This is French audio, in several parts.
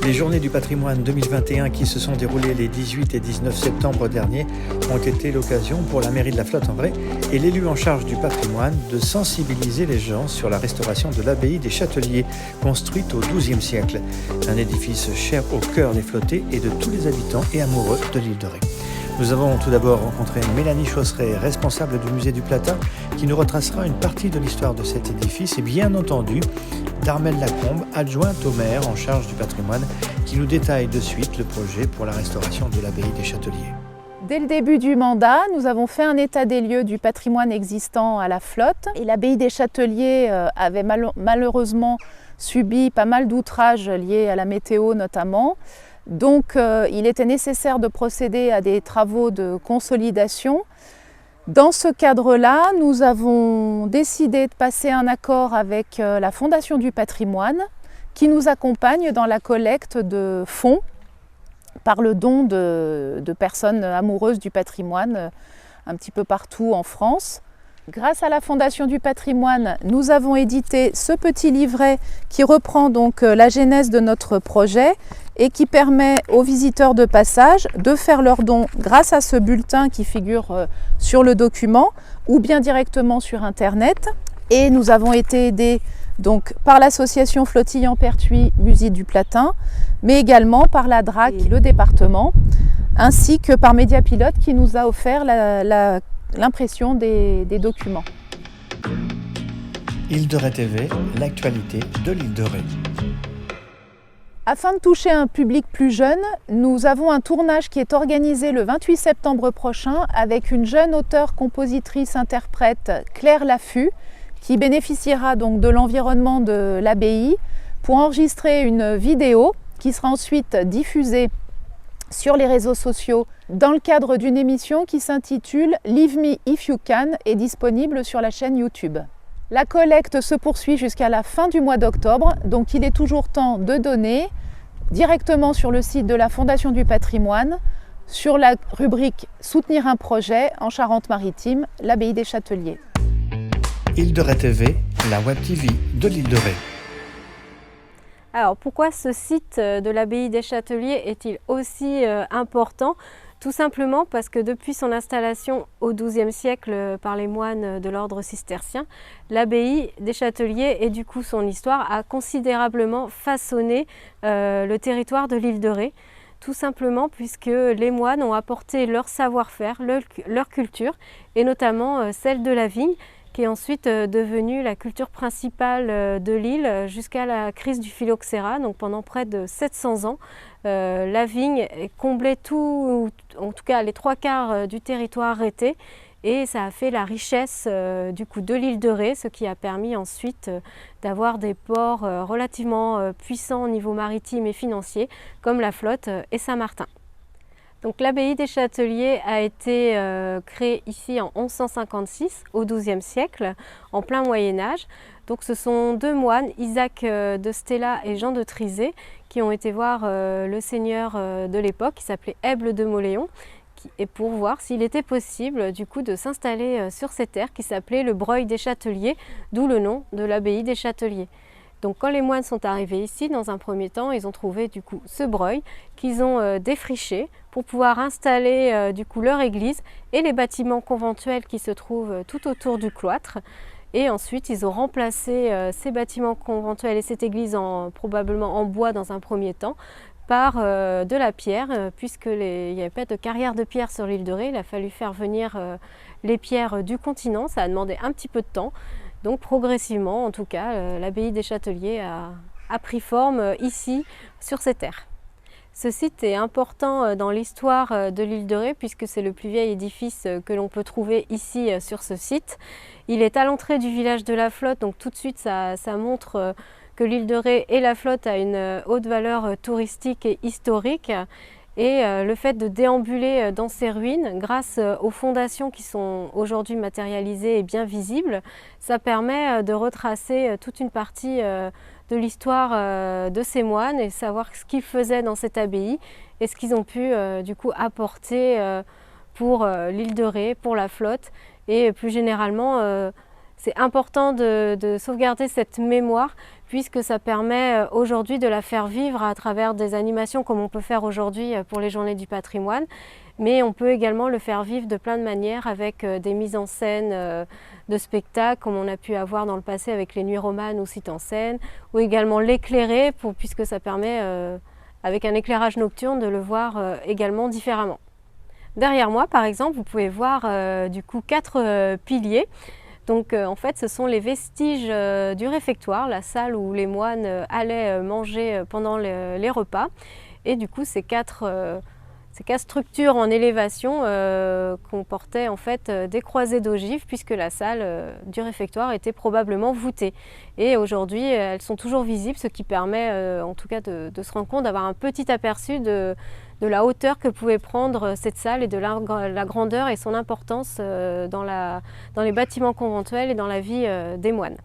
Les Journées du patrimoine 2021 qui se sont déroulées les 18 et 19 septembre dernier ont été l'occasion pour la mairie de La Flotte-en-Bray et l'élu en charge du patrimoine de sensibiliser les gens sur la restauration de l'abbaye des Châteliers, construite au XIIe siècle. Un édifice cher au cœur des Flottais et de tous les habitants et amoureux de l'île de Ré. Nous avons tout d'abord rencontré Mélanie Chausseret, responsable du musée du Platin, qui nous retracera une partie de l'histoire de cet édifice et bien entendu d'Armelle Lacombe, adjointe au maire en charge du patrimoine, qui nous détaille de suite le projet pour la restauration de l'abbaye des Châteliers. Dès le début du mandat, nous avons fait un état des lieux du patrimoine existant à La Flotte. Et l'abbaye des Châteliers avait malheureusement subi pas mal d'outrages liés à la météo notamment. Donc il était nécessaire de procéder à des travaux de consolidation. Dans ce cadre-là, nous avons décidé de passer un accord avec la Fondation du patrimoine qui nous accompagne dans la collecte de fonds par le don de personnes amoureuses du patrimoine un petit peu partout en France. Grâce à la Fondation du patrimoine, nous avons édité ce petit livret qui reprend donc la genèse de notre projet et qui permet aux visiteurs de passage de faire leurs dons grâce à ce bulletin qui figure sur le document ou bien directement sur Internet. Et nous avons été aidés donc par l'association Flotillant-Pertuis Musée du Platin, mais également par la DRAC, le département, ainsi que par Mediapilote qui nous a offert l'impression des documents. Île de Ré TV, l'actualité de l'île de Ré. Afin de toucher un public plus jeune, nous avons un tournage qui est organisé le 28 septembre prochain avec une jeune auteure, compositrice, interprète, Claire Laffut, qui bénéficiera donc de l'environnement de l'abbaye pour enregistrer une vidéo qui sera ensuite diffusée sur les réseaux sociaux dans le cadre d'une émission qui s'intitule « Leave Me If You Can » et disponible sur la chaîne YouTube. La collecte se poursuit jusqu'à la fin du mois d'octobre, donc il est toujours temps de donner directement sur le site de la Fondation du patrimoine, sur la rubrique « Soutenir un projet » en Charente-Maritime, l'abbaye des Châteliers. Île de Ré TV, la web TV de l'île de Ré. Alors pourquoi ce site de l'abbaye des Châteliers est-il aussi important? Tout simplement parce que depuis son installation au XIIe siècle par les moines de l'ordre cistercien, l'abbaye des Châteliers et du coup son histoire a considérablement façonné le territoire de l'île de Ré. Tout simplement puisque les moines ont apporté leur savoir-faire, leur culture et notamment celle de la vigne, qui est ensuite devenue la culture principale de l'île jusqu'à la crise du phylloxéra, donc pendant près de 700 ans. La vigne comblait tout, en tout cas les 3/4 du territoire arrêté, et ça a fait la richesse du coup de l'île de Ré, ce qui a permis ensuite d'avoir des ports relativement puissants au niveau maritime et financier, comme La Flotte et Saint-Martin. Donc l'abbaye des Châteliers a été créée ici en 1156, au XIIe siècle, en plein Moyen-Âge. Donc ce sont deux moines, Isaac de Stella et Jean de Trizé, qui ont été voir le seigneur de l'époque, qui s'appelait Èble de Mauléon, et pour voir s'il était possible du coup de s'installer sur ces terres qui s'appelait le Breuil des Châteliers, d'où le nom de l'abbaye des Châteliers. Donc quand les moines sont arrivés ici, dans un premier temps, ils ont trouvé du coup ce breuil qu'ils ont défriché pour pouvoir installer du coup leur église et les bâtiments conventuels qui se trouvent tout autour du cloître. Et ensuite, ils ont remplacé ces bâtiments conventuels et cette église probablement en bois dans un premier temps par de la pierre, puisqu'il n'y avait pas de carrière de pierre sur l'île de Ré. Il a fallu faire venir les pierres du continent, ça a demandé un petit peu de temps. Donc progressivement, en tout cas, l'abbaye des Châteliers a pris forme ici, sur ces terres. Ce site est important dans l'histoire de l'île de Ré puisque c'est le plus vieil édifice que l'on peut trouver ici sur ce site. Il est à l'entrée du village de La Flotte, donc tout de suite ça montre que l'île de Ré et La Flotte a une haute valeur touristique et historique. Et le fait de déambuler dans ces ruines, grâce aux fondations qui sont aujourd'hui matérialisées et bien visibles, ça permet de retracer toute une partie de l'histoire de ces moines et savoir ce qu'ils faisaient dans cette abbaye et ce qu'ils ont pu du coup apporter pour l'île de Ré, pour La Flotte et plus généralement C'est important de sauvegarder cette mémoire puisque ça permet aujourd'hui de la faire vivre à travers des animations comme on peut faire aujourd'hui pour les Journées du patrimoine. Mais on peut également le faire vivre de plein de manières avec des mises en scène de spectacles comme on a pu avoir dans le passé avec les Nuits romanes ou Sites en scène, ou également l'éclairer puisque ça permet avec un éclairage nocturne de le voir également différemment. Derrière moi par exemple vous pouvez voir du coup 4 piliers. Donc en fait ce sont les vestiges du réfectoire, la salle où les moines allaient manger pendant les repas. Et du coup ces quatre structures en élévation comportaient en fait des croisées d'ogives puisque la salle du réfectoire était probablement voûtée. Et aujourd'hui elles sont toujours visibles, ce qui permet en tout cas de se rendre compte, d'avoir un petit aperçu de la hauteur que pouvait prendre cette salle et de la grandeur et son importance dans les bâtiments conventuels et dans la vie des moines.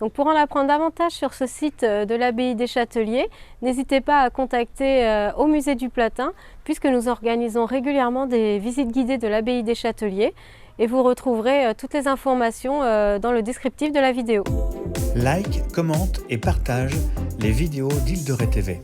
Donc pour en apprendre davantage sur ce site de l'abbaye des Châteliers, n'hésitez pas à contacter au musée du Platin puisque nous organisons régulièrement des visites guidées de l'abbaye des Châteliers et vous retrouverez toutes les informations dans le descriptif de la vidéo. Like, commente et partage les vidéos d'Île de Ré TV.